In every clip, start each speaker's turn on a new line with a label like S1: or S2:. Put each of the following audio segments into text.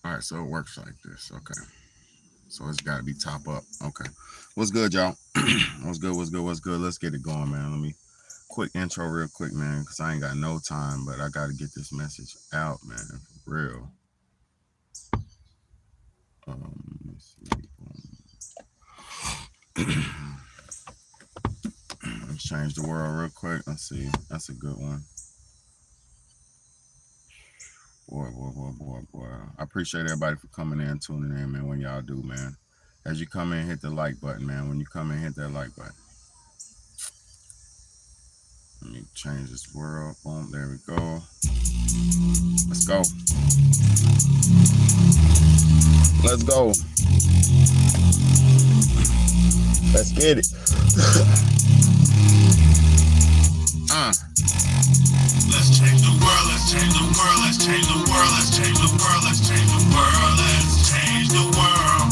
S1: All right, so it works like this. Okay. So it's got to be top up. Okay. What's good, y'all? What's good? What's good? What's good? Let's get it going, man. Let me quick intro real quick, man, because I ain't got no time, but I got to get this message out, man, for real. Let's see. Let's change the world real quick. Let's see. That's a good one. Boy. I appreciate everybody for coming in, tuning in, man, when y'all do, man. As you come in, hit the like button, man. When you come in, hit that like button. Let me change this world. Boom, there we go. Let's go. Let's go. Let's get it.
S2: Let's change the world, let's change the world, let's change the world, let's change the world, let's change the world, let's change the world.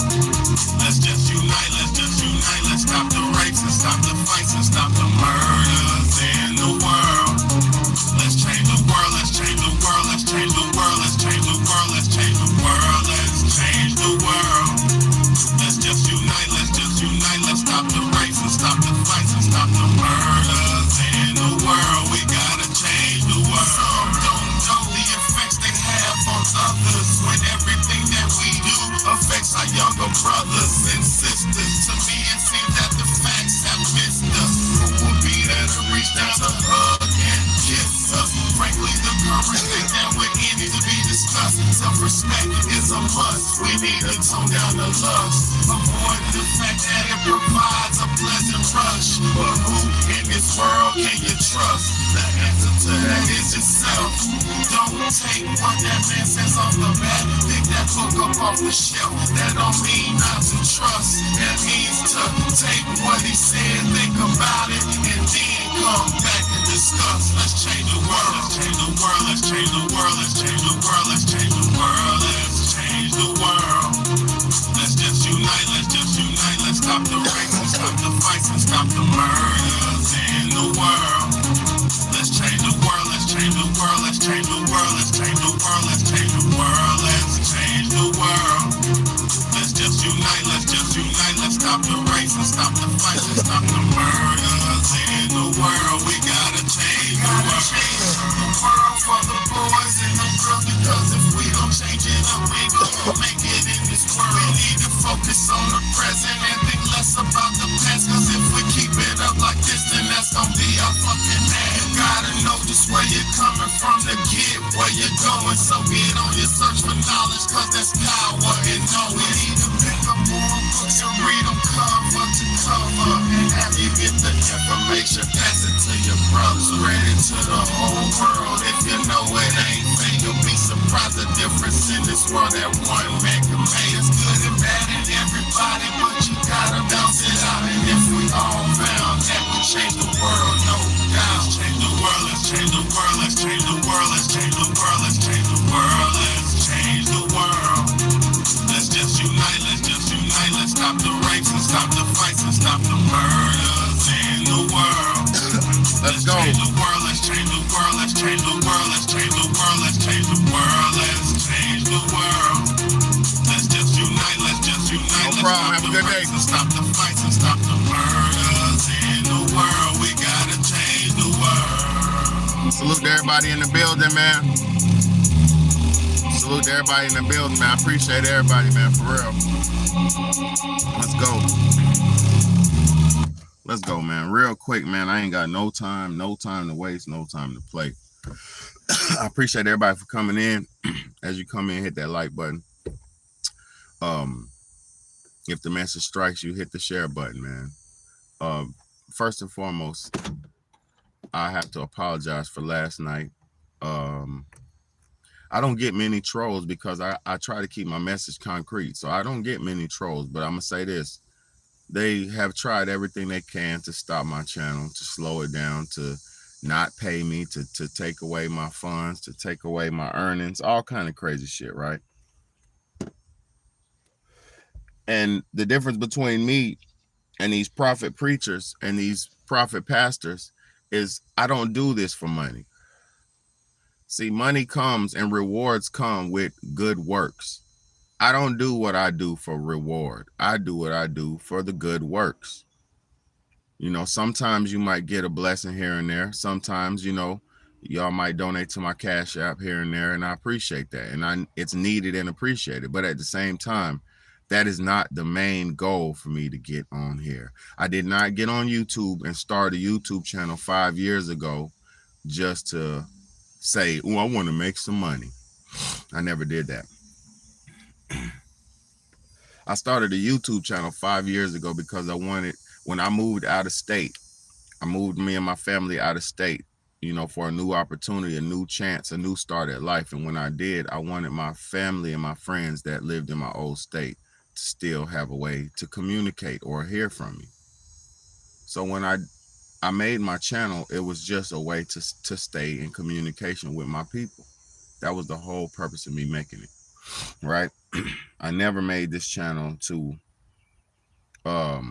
S2: Let's just unite, let's stop the rapes and stop the fights and stop the murders in the world. Let's change the world, let's change the world, let's change the world, let's change the world, let's change the world, let's change the world. Let's just unite, let's stop the rapes and stop the fights and stop the murders in the world. We gotta change the world. Some don't know the effects they have on others when everything that we do affects our younger brothers and sisters. To me, it seems that the facts have missed us. Who would be there to reach down to hug and kiss us? Frankly, the current thing that we're in needs to be discussed. Self-respect is a must. We need to tone down the lust. Avoid the fact that it provides a pleasant rush. But who in this world can you trust? The answer to that is yourself. Don't take what that man says off the bat. Pick that book up off the shelf. That don't mean not to trust. That means to take what he said, think about it, and then come back and discuss. Let's change the world. Let's change the world. Let's change the world. Let's change the world. Let's change the world. Let's change the world. Let's just unite. Let's stop the rapes and stop the fights and stop the murders in the world. Let's change the world. Let's change the world. Let's change the world. Let's change the world. Let's change the world. Let's change the world. Let's just unite. Let's stop the rapes and stop the fights and stop the murders in the world. We gotta change the world. Change the world for the boys and the girls, because if we don't change it up, we gonna make it in this world. We need to focus on the present and think less about the past, cause if we keep it up like this, then that's gonna be our fucking ass. You gotta know just where you're coming from to get where you're going, so get on your search for knowledge, cause that's power in knowing. We need to pick up more books and read them cover to cover, and have you get the information, pass it to your brothers, spread it to the whole world. If you know it ain't fair, you'll be surprised the difference in this world that one man can make. It's good and bad in everybody, but you gotta bounce it out. And if we all found that, we change the world, no doubt. Let's change the world, let's change the world, let's change the world, let's change the world, let's change the world, let's change the world. Let's just unite, let's stop the rapes and stop the fights and stop the murders in the world.
S1: Let's go.
S2: Change the world, let's change the world, let's change the world, let's change the world, let's change the world, let's change the world. Let's just unite,
S1: No problem. Have a good day.
S2: Stop the fights and stop the murders in the world. We gotta change the world.
S1: Salute to everybody in the building, man. Salute to everybody in the building, man. I appreciate everybody, man, for real. Let's go. Let's go, man. Real quick, man. I ain't got no time to waste, no time to play. I appreciate everybody for coming in. As you come in, hit that like button. If the message strikes you, hit the share button, man. First and foremost, I have to apologize for last night. I don't get many trolls because I try to keep my message concrete. So I don't get many trolls, but I'm going to say this. They have tried everything they can to stop my channel, to slow it down, to not pay me, to take away my funds, to take away my earnings, all kind of crazy shit, right? And the difference between me and these prophet preachers and these prophet pastors is I don't do this for money. See, money comes and rewards come with good works. I don't do what I do for reward. I do what I do for the good works. Sometimes you might get a blessing here and there. Sometimes, y'all might donate to my Cash App here and there, and I appreciate that. And it's needed and appreciated. But at the same time, that is not the main goal for me to get on here. I did not get on YouTube and start a YouTube channel 5 years ago just to say, oh, I want to make some money. I never did that. I started a YouTube channel 5 years ago because when I moved out of state, I moved me and my family out of state, for a new opportunity, a new chance, a new start at life. And when I did, I wanted my family and my friends that lived in my old state to still have a way to communicate or hear from me. So when I made my channel, it was just a way to stay in communication with my people. That was the whole purpose of me making it, right? I never made this channel to, I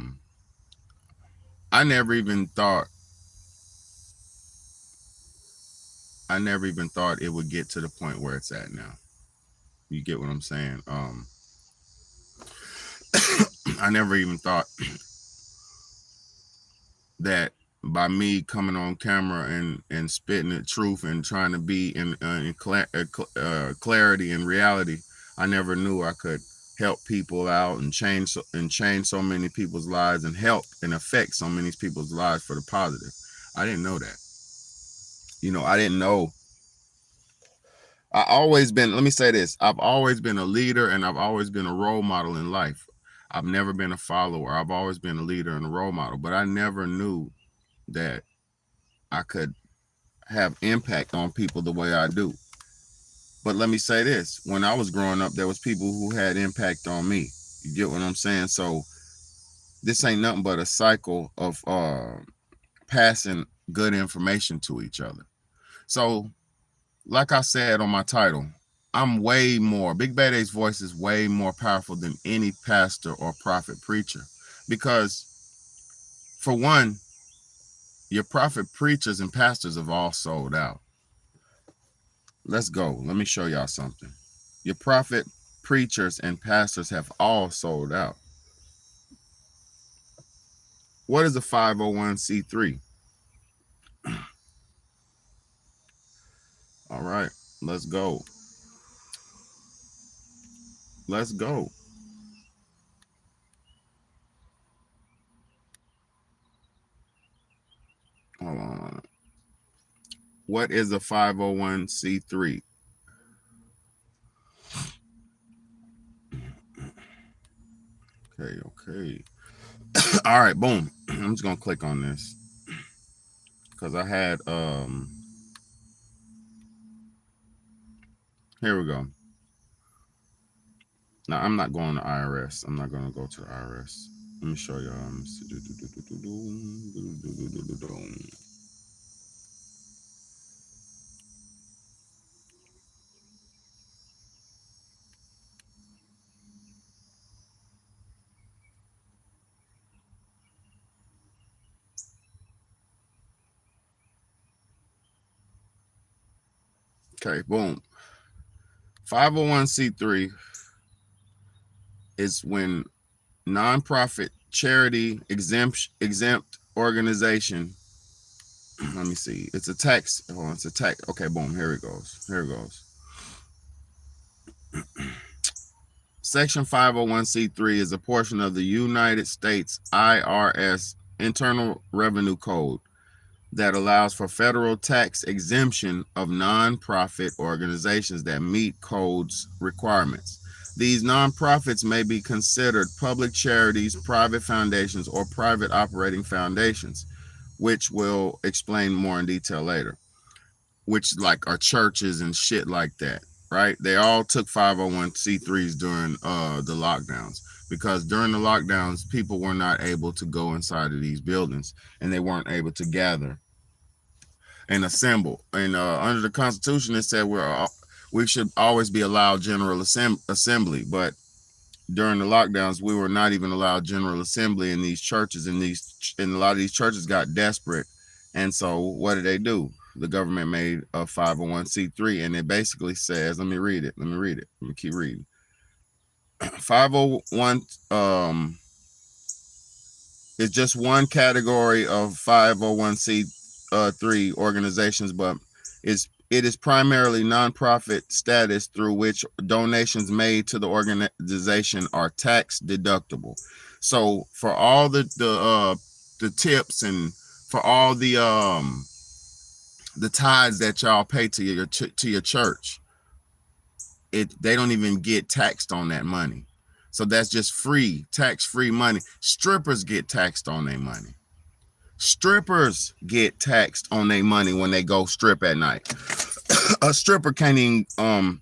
S1: never even thought it would get to the point where it's at now. You get what I'm saying? I never even thought that by me coming on camera and spitting the truth and trying to be in clarity and reality, I never knew I could help people out and change so many people's lives and help and affect so many people's lives for the positive. I didn't know that. I didn't know. Let me say this, I've always been a leader and I've always been a role model in life. I've never been a follower. I've always been a leader and a role model, but I never knew that I could have impact on people the way I do. But let me say this, when I was growing up, there was people who had impact on me. You get what I'm saying? So this ain't nothing but a cycle of passing good information to each other. So like I said on my title, I'm way more, Big BAYDAY'S voice is way more powerful than any pastor or prophet preacher. Because for one, your prophet preachers and pastors have all sold out. Let's go. Let me show y'all something. Your prophet preachers and pastors have all sold out. What is a 501c3? All right, let's go. Let's go. Hold on. What is a 501c3? Okay. All right, boom. I'm just gonna click on this because I had here we go. Now I'm not going to IRS. I'm not gonna go to the IRS. Let me show y'all. Okay, boom. 501c3 is when nonprofit, charity, exempt organization. Let me see. It's a tax. Oh, it's a tax. Okay, boom. Here it goes. Section 501c3 is a portion of the United States IRS Internal Revenue Code that allows for federal tax exemption of nonprofit organizations that meet code's requirements. These nonprofits may be considered public charities, private foundations, or private operating foundations, which we'll explain more in detail later, which like are churches and shit like that, right? They all took 501c3s during the lockdowns, because during the lockdowns, people were not able to go inside of these buildings and they weren't able to gather and assemble. And under the Constitution, it said we should always be allowed general assembly. But during the lockdowns, we were not even allowed general assembly in these churches, and a lot of these churches got desperate. And so what did they do? The government made a 501c3, and it basically says, let me read it. Let me keep reading. 501 is just one category of 501c3 organizations, but it is primarily nonprofit status through which donations made to the organization are tax deductible. So for all the tips and for all the tithes that y'all pay to your church, they don't even get taxed on that money. So that's just free, tax-free money. Strippers get taxed on their money. Strippers get taxed on their money when they go strip at night. A stripper can't even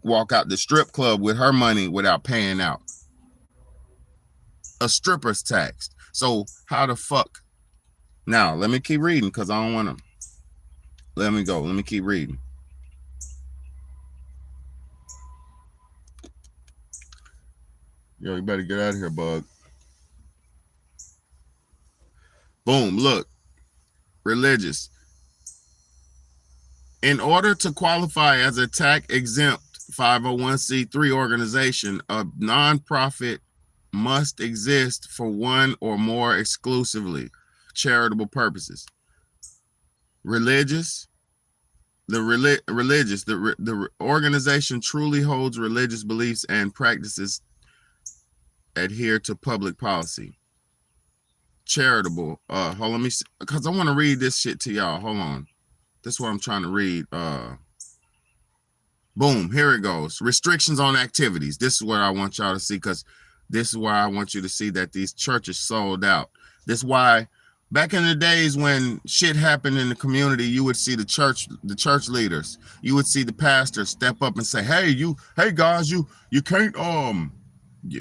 S1: walk out the strip club with her money without paying out. A stripper's taxed. So how the fuck? Now, let me keep reading because I don't want to. Let me go. Let me keep reading. Yo, you better get out of here, bug. Boom, look. Religious. In order to qualify as a tax-exempt 501c3 organization, a nonprofit must exist for one or more exclusively charitable purposes. Religious. The organization truly holds religious beliefs and practices adhere to public policy. Charitable. Hold on, let me see, because I want to read this shit to y'all. Hold on. This is what I'm trying to read. Boom, here it goes. Restrictions on activities. This is what I want y'all to see, because this is why I want you to see that these churches sold out. This is why back in the days when shit happened in the community, you would see the church leaders, you would see the pastors step up and say, hey guys, you can't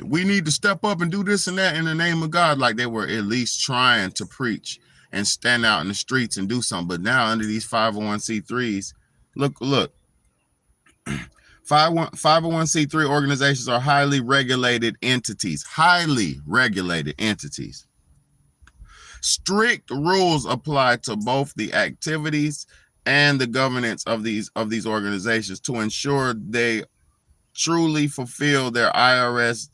S1: we need to step up and do this and that in the name of God, like they were at least trying to preach and stand out in the streets and do something. But now under these 501c3s, look, 501c3 organizations are highly regulated entities. Strict rules apply to both the activities and the governance of these organizations to ensure they truly fulfill their IRS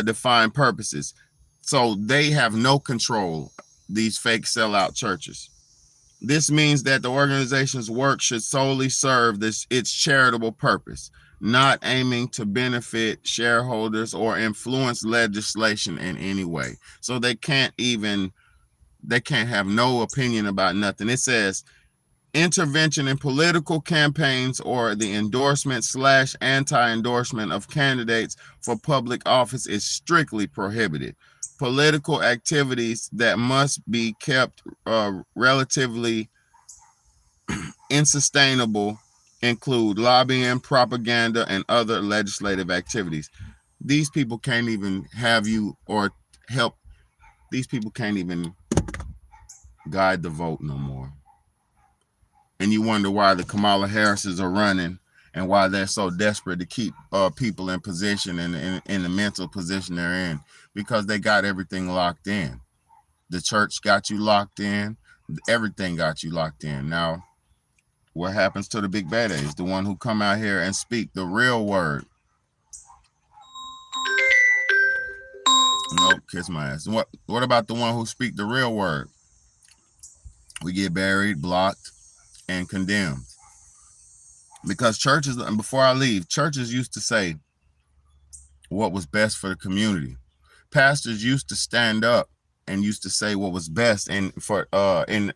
S1: defined purposes. So they have no control, these fake sellout churches. This means that the organization's work should solely serve its charitable purpose, not aiming to benefit shareholders or influence legislation in any way. So they can't have no opinion about nothing. It says intervention in political campaigns or the endorsement / anti-endorsement of candidates for public office is strictly prohibited. Political activities that must be kept relatively unsustainable include lobbying, propaganda, and other legislative activities. These people can't even have you or help. These people can't even guide the vote no more. And you wonder why the Kamala Harrises are running and why they're so desperate to keep people in position and in the mental position they're in, because they got everything locked in. The church got you locked in. Everything got you locked in. Now, what happens to the big BAYDAY'S, the one who come out here and speak the real word? Nope, kiss my ass. What about the one who speak the real word? We get buried, blocked, and condemned. Because churches, and before I leave, churches used to say what was best for the community. Pastors used to stand up and used to say what was best in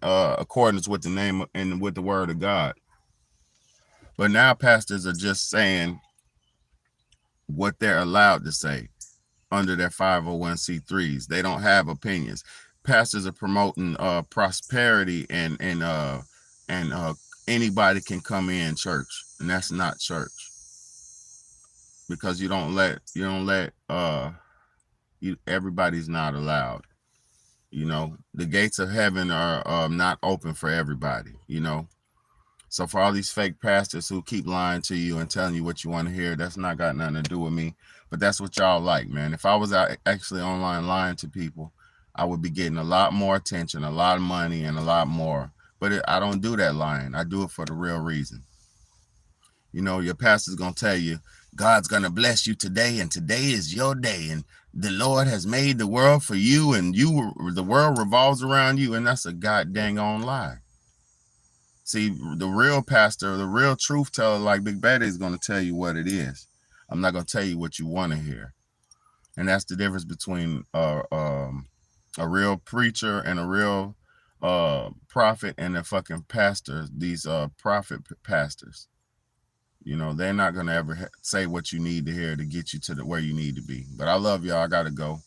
S1: accordance with the name and with the word of God. But now pastors are just saying what they're allowed to say under their 501c3s. They don't have opinions. Pastors are promoting prosperity and anybody can come in church, and that's not church, because everybody's not allowed. The gates of heaven are not open for everybody. So for all these fake pastors who keep lying to you and telling you what you want to hear, that's not got nothing to do with me. But that's what y'all like, man. If I was out actually online lying to people, I would be getting a lot more attention, a lot of money, and a lot more. But I don't do that lying. I do it for the real reason. You know, your pastor's gonna tell you God's gonna bless you today, and today is your day, and the Lord has made the world for you, and the world revolves around you, and that's a god dang on lie. See, the real pastor, the real truth teller, like Big Betty, is gonna tell you what it is. I'm not gonna tell you what you want to hear, and that's the difference between a real preacher and a real prophet and a fucking pastor. These prophet pastors. You know, they're not gonna ever say what you need to hear to get you to where you need to be. But I love y'all. I gotta go.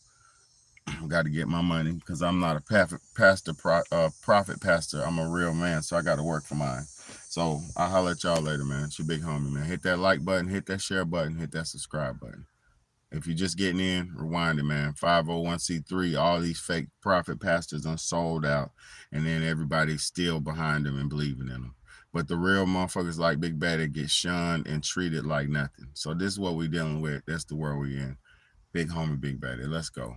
S1: I gotta get my money because I'm not a prophet pastor. I'm a real man, so I gotta work for mine. So I'll holler at y'all later, man. It's your big homie, man. Hit that like button, hit that share button, hit that subscribe button. If you're just getting in, rewind it, man. 501c3, all these fake prophet pastors done sold out, and then everybody's still behind them and believing in them. But the real motherfuckers like Big Daddy get shunned and treated like nothing. So this is what we dealing with. That's the world we in. Big homie, Big Daddy. Let's go.